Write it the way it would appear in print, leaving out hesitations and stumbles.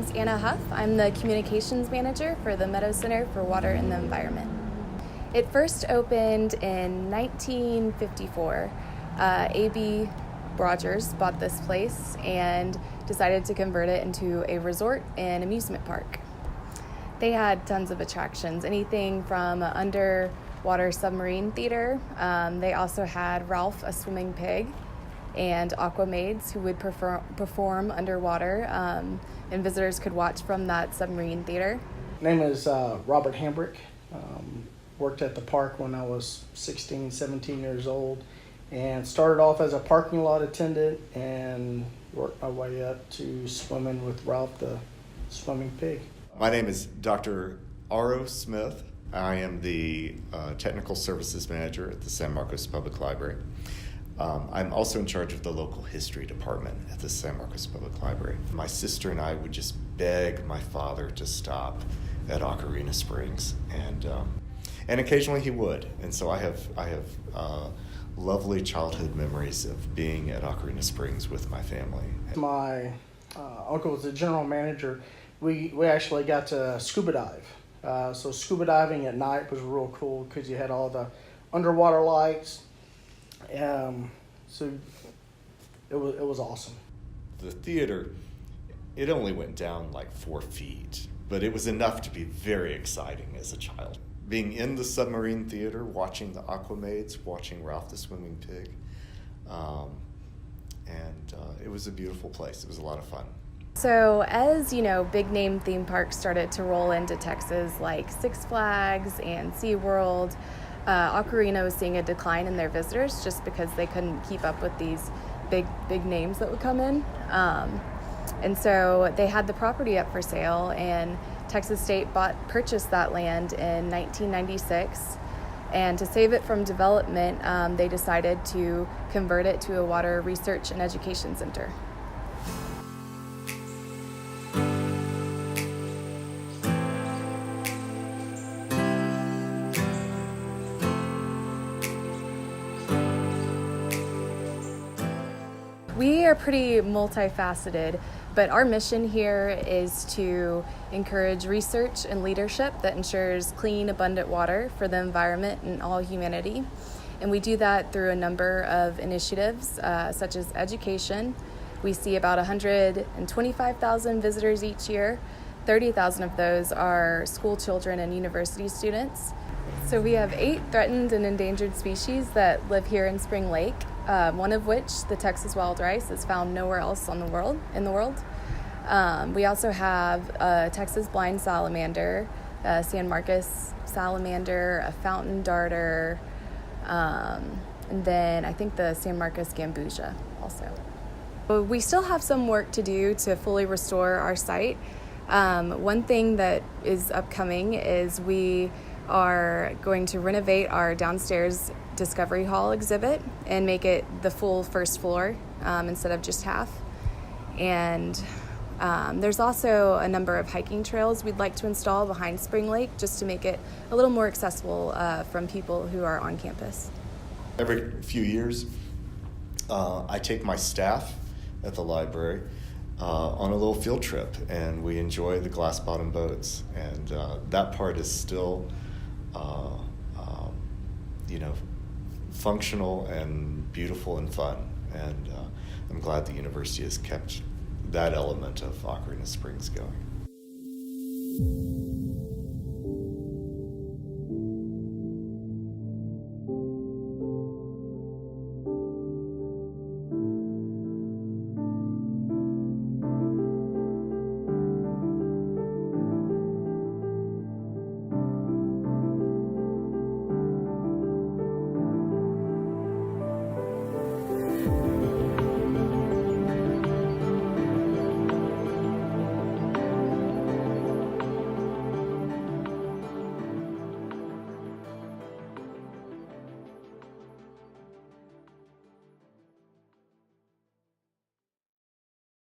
name's Anna Huff. I'm the Communications Manager for the Meadows Center for Water and the Environment. It first opened in 1954. A.B. Rogers bought this place and decided to convert it into a resort and amusement park. They had tons of attractions, anything from underwater submarine theater. They also had Ralph, a swimming pig, and aquamaids who would perform underwater, and visitors could watch from that submarine theater. My name is Robert Hambrick. Worked at the park when I was 16, 17 years old, and started off as a parking lot attendant and worked my way up to swimming with Ralph the swimming pig. My name is Dr. R.O. Smith. I am the Technical Services Manager at the San Marcos Public Library. I'm also in charge of the local history department at the San Marcos Public Library. My sister and I would just beg my father to stop at Aquarena Springs, and occasionally he would. And so I have lovely childhood memories of being at Aquarena Springs with my family. My uncle was the general manager. We actually got to scuba dive. So scuba diving at night was real cool because you had all the underwater lights. So it was awesome. The theater, it only went down like 4 feet, but it was enough to be very exciting as a child. Being in the submarine theater, watching the aquamaids, watching Ralph the swimming pig, and it was a beautiful place. It was a lot of fun. So as, big name theme parks started to roll into Texas, like Six Flags and SeaWorld, Aquarena was seeing a decline in their visitors just because they couldn't keep up with these big names that would come in. And so they had the property up for sale, and Texas State purchased that land in 1996. And to save it from development, they decided to convert it to a water research and education center. We are pretty multifaceted, but our mission here is to encourage research and leadership that ensures clean, abundant water for the environment and all humanity. And we do that through a number of initiatives, such as education. We see about 125,000 visitors each year. 30,000 of those are school children and university students. So we have 8 threatened and endangered species that live here in Spring Lake. One of which, the Texas wild rice, is found nowhere else in the world. We also have a Texas blind salamander, a San Marcos salamander, a fountain darter, and then I think the San Marcos gambusia also. But we still have some work to do to fully restore our site. One thing that is upcoming is we are going to renovate our downstairs Discovery Hall exhibit and make it the full first floor instead of just half. And there's also a number of hiking trails we'd like to install behind Spring Lake just to make it a little more accessible from people who are on campus. Every few years, I take my staff at the library on a little field trip, and we enjoy the glass bottom boats, and that part is still functional and beautiful and fun, and I'm glad the university has kept that element of Aquarena Springs going.